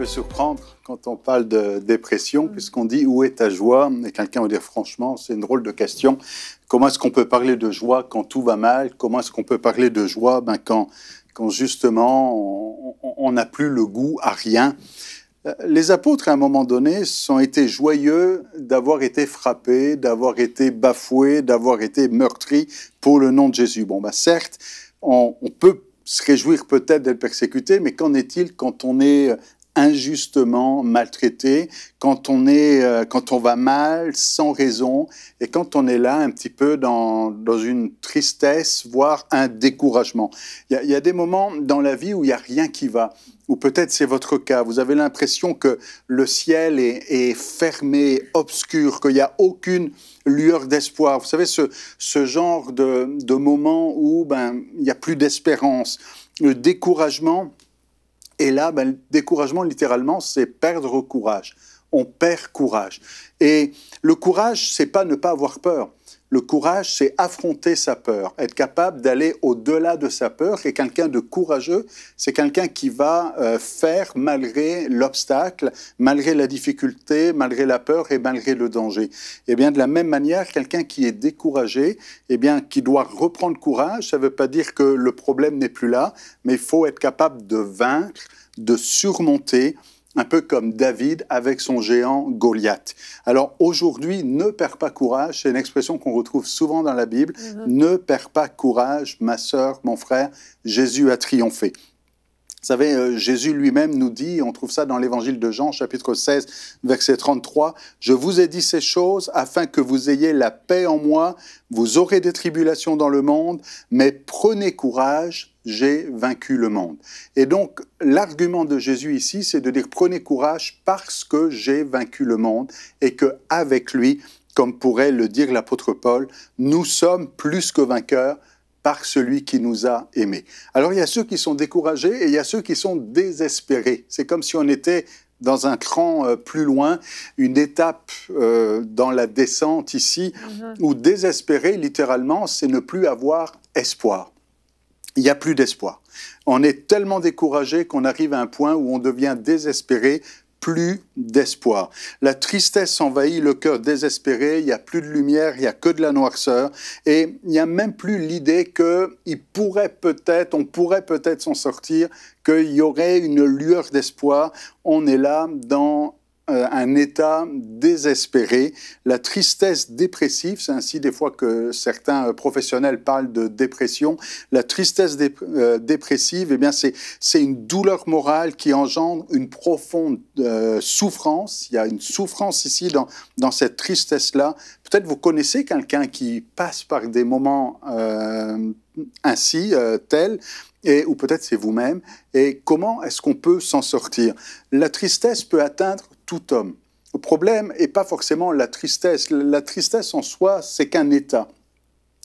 peut surprendre quand on parle de dépression, puisqu'on dit « où est ta joie ?» Et quelqu'un va dire « franchement, c'est une drôle de question. Comment est-ce qu'on peut parler de joie quand tout va mal? Comment est-ce qu'on peut parler de joie quand justement on n'a plus le goût à rien ?» Les apôtres, à un moment donné, ont été joyeux d'avoir été frappés, d'avoir été bafoués, d'avoir été meurtris pour le nom de Jésus. Bon, certes, on peut se réjouir peut-être d'être persécuté, mais qu'en est-il quand on est injustement maltraité, quand on va mal, sans raison, et quand on est là un petit peu dans une tristesse, voire un découragement. Il y a des moments dans la vie où il n'y a rien qui va, ou peut-être c'est votre cas, vous avez l'impression que le ciel est fermé, obscur, qu'il n'y a aucune lueur d'espoir. Vous savez, ce genre de moment où il n'y a plus d'espérance, le découragement. Et là, le découragement, littéralement, c'est perdre courage. On perd courage. Et le courage, c'est pas ne pas avoir peur. Le courage, c'est affronter sa peur, être capable d'aller au-delà de sa peur. Et quelqu'un de courageux, c'est quelqu'un qui va faire malgré l'obstacle, malgré la difficulté, malgré la peur et malgré le danger. Et bien, de la même manière, quelqu'un qui est découragé, eh bien, qui doit reprendre courage, ça ne veut pas dire que le problème n'est plus là, mais il faut être capable de vaincre, de surmonter, un peu comme David avec son géant Goliath. Alors aujourd'hui, ne perds pas courage, c'est une expression qu'on retrouve souvent dans la Bible. Ne perds pas courage, ma sœur, mon frère, Jésus a triomphé. Vous savez, Jésus lui-même nous dit, on trouve ça dans l'évangile de Jean, chapitre 16, verset 33, « Je vous ai dit ces choses afin que vous ayez la paix en moi, vous aurez des tribulations dans le monde, mais prenez courage, j'ai vaincu le monde. » Et donc, l'argument de Jésus ici, c'est de dire « prenez courage parce que j'ai vaincu le monde et qu'avec lui, comme pourrait le dire l'apôtre Paul, nous sommes plus que vainqueurs par celui qui nous a aimés. » Alors, il y a ceux qui sont découragés et il y a ceux qui sont désespérés. C'est comme si on était dans un cran plus loin, une étape dans la descente ici, où désespéré, littéralement, c'est ne plus avoir espoir. Il n'y a plus d'espoir. On est tellement découragé qu'on arrive à un point où on devient désespéré, plus d'espoir. La tristesse envahit le cœur désespéré, il n'y a plus de lumière, il n'y a que de la noirceur, et il n'y a même plus l'idée on pourrait peut-être s'en sortir, qu'il y aurait une lueur d'espoir. On est là dans un état désespéré. La tristesse dépressive, c'est ainsi des fois que certains professionnels parlent de dépression. La tristesse dépressive, eh bien, c'est une douleur morale qui engendre une profonde souffrance. Il y a une souffrance ici dans cette tristesse-là. Peut-être vous connaissez quelqu'un qui passe par des moments ainsi, tels, ou peut-être c'est vous-même. Et comment est-ce qu'on peut s'en sortir? La tristesse peut atteindre tout homme. Le problème n'est pas forcément la tristesse. La tristesse en soi, c'est qu'un état.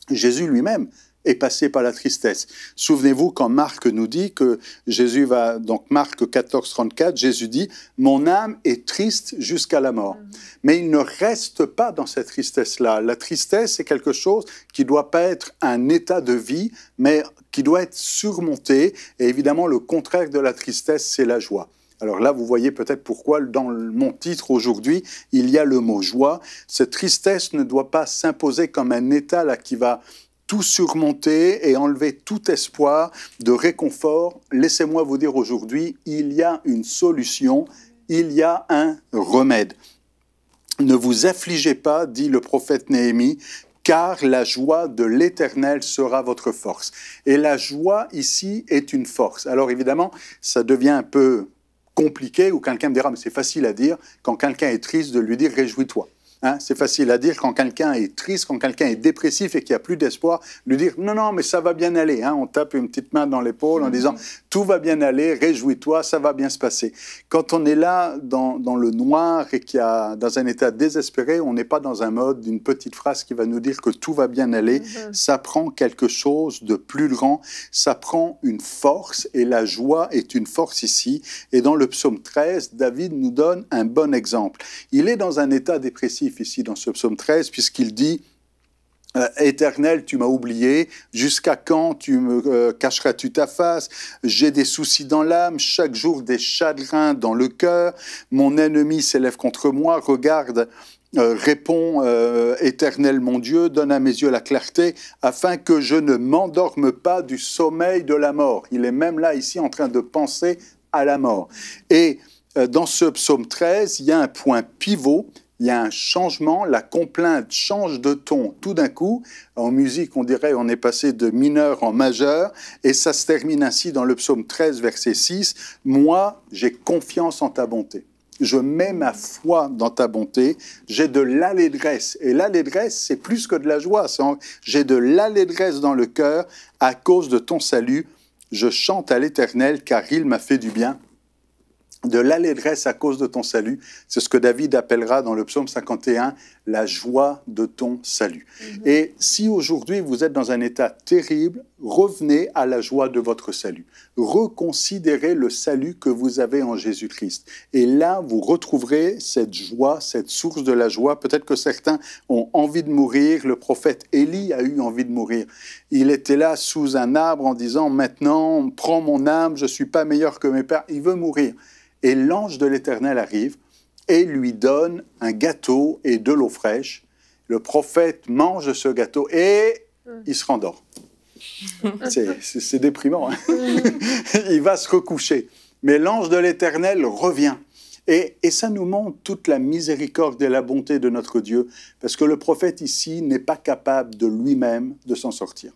Jésus lui-même est passé par la tristesse. Souvenez-vous quand Marc nous dit que Jésus va, donc Marc 14, 34, Jésus dit « Mon âme est triste jusqu'à la mort ». Mais il ne reste pas dans cette tristesse-là. La tristesse, c'est quelque chose qui ne doit pas être un état de vie, mais qui doit être surmonté. Et évidemment, le contraire de la tristesse, c'est la joie. Alors là, vous voyez peut-être pourquoi dans mon titre aujourd'hui, il y a le mot joie. Cette tristesse ne doit pas s'imposer comme un état là, qui va tout surmonter et enlever tout espoir de réconfort. Laissez-moi vous dire aujourd'hui, il y a une solution, il y a un remède. Ne vous affligez pas, dit le prophète Néhémie, car la joie de l'Éternel sera votre force. Et la joie ici est une force. Alors évidemment, ça devient un peu compliqué, où quelqu'un me dira, mais c'est facile à dire, quand quelqu'un est triste, de lui dire « réjouis-toi ». Hein, c'est facile à dire quand quelqu'un est triste, quand quelqu'un est dépressif et qu'il n'y a plus d'espoir, lui dire « non, non, mais ça va bien aller hein. ». On tape une petite main dans l'épaule en disant « tout va bien aller, réjouis-toi, ça va bien se passer ». Quand on est là dans le noir et qu'il y a dans un état désespéré, on n'est pas dans un mode d'une petite phrase qui va nous dire que tout va bien aller. Ça prend quelque chose de plus grand, ça prend une force et la joie est une force ici. Et dans le psaume 13, David nous donne un bon exemple. Il est dans un état dépressif ici dans ce psaume 13, puisqu'il dit Éternel, tu m'as oublié, jusqu'à quand tu me cacheras-tu ta face? J'ai des soucis dans l'âme, chaque jour des chagrins dans le cœur, mon ennemi s'élève contre moi, regarde, réponds, Éternel mon Dieu, donne à mes yeux la clarté, afin que je ne m'endorme pas du sommeil de la mort. Il est même là, ici, en train de penser à la mort. Et dans ce psaume 13, il y a un point pivot, il y a un changement, la complainte change de ton tout d'un coup. En musique, on dirait on est passé de mineur en majeur, et ça se termine ainsi dans le psaume 13, verset 6. « Moi, j'ai confiance en ta bonté. Je mets ma foi dans ta bonté. J'ai de l'allégresse. » Et l'allégresse, c'est plus que de la joie. J'ai de l'allégresse dans le cœur à cause de ton salut. Je chante à l'Éternel car il m'a fait du bien. De l'allégresse à cause de ton salut, c'est ce que David appellera dans le psaume 51, la joie de ton salut. Et si aujourd'hui vous êtes dans un état terrible, revenez à la joie de votre salut. Reconsidérez le salut que vous avez en Jésus-Christ. Et là, vous retrouverez cette joie, cette source de la joie. Peut-être que certains ont envie de mourir. Le prophète Élie a eu envie de mourir. Il était là sous un arbre en disant « Maintenant, prends mon âme, je ne suis pas meilleur que mes pères. » Il veut mourir. Et l'ange de l'Éternel arrive et lui donne un gâteau et de l'eau fraîche. Le prophète mange ce gâteau et il se rendort. C'est déprimant. Hein. Il va se recoucher. Mais l'ange de l'Éternel revient. Et ça nous montre toute la miséricorde et la bonté de notre Dieu, parce que le prophète ici n'est pas capable de lui-même de s'en sortir.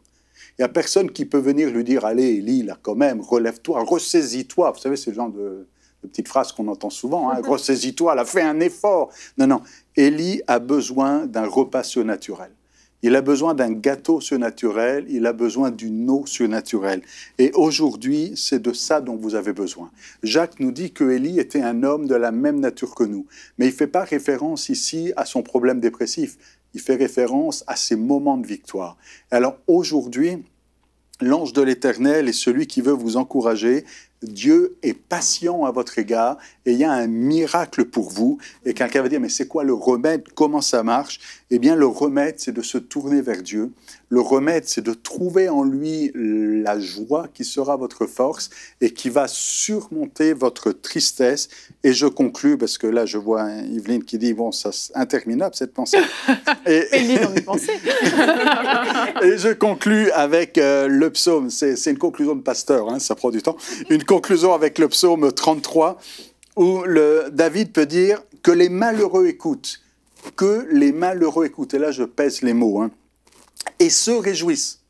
Il n'y a personne qui peut venir lui dire « Allez, Élie, là, quand même, relève-toi, ressaisis-toi. » Vous savez, c'est le genre de petite phrase qu'on entend souvent, hein, « Ressaisis-toi, là, fais un effort. » Non, non, Élie a besoin d'un repas surnaturel. Il a besoin d'un gâteau surnaturel, il a besoin d'une eau surnaturelle. Et aujourd'hui, c'est de ça dont vous avez besoin. Jacques nous dit que Élie était un homme de la même nature que nous. Mais il ne fait pas référence ici à son problème dépressif. Il fait référence à ses moments de victoire. Alors aujourd'hui, l'ange de l'Éternel est celui qui veut vous encourager. Dieu est patient à votre égard et il y a un miracle pour vous. Et quelqu'un va dire, mais c'est quoi le remède? Comment ça marche? Eh bien, le remède, c'est de se tourner vers Dieu. Le remède, c'est de trouver en lui la joie qui sera votre force et qui va surmonter votre tristesse. Et je conclus, parce que là, je vois Yveline qui dit, bon, c'est interminable cette pensée. Et je conclus avec le psaume. C'est une conclusion de pasteur, hein, ça prend du temps. Une conclusion avec le psaume 33, où David peut dire que les malheureux écoutent. Que les malheureux écoutent. Et là, je pèse les mots. Hein. Et se réjouissent.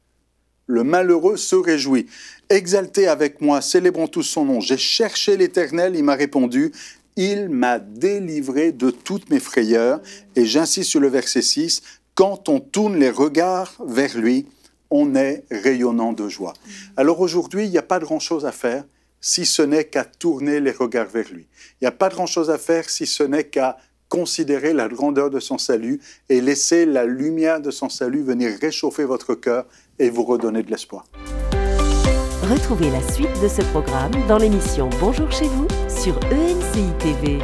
Le malheureux se réjouit. Exaltez avec moi, célébrons tous son nom. J'ai cherché l'Éternel, il m'a répondu. Il m'a délivré de toutes mes frayeurs. Et j'insiste sur le verset 6. Quand on tourne les regards vers lui, on est rayonnant de joie. Alors aujourd'hui, il n'y a pas grand-chose à faire si ce n'est qu'à tourner les regards vers lui. Il n'y a pas grand-chose à faire si ce n'est qu'à considérer la grandeur de son salut et laisser la lumière de son salut venir réchauffer votre cœur et vous redonner de l'espoir. Retrouvez la suite de ce programme dans l'émission Bonjour chez vous sur ENCI TV.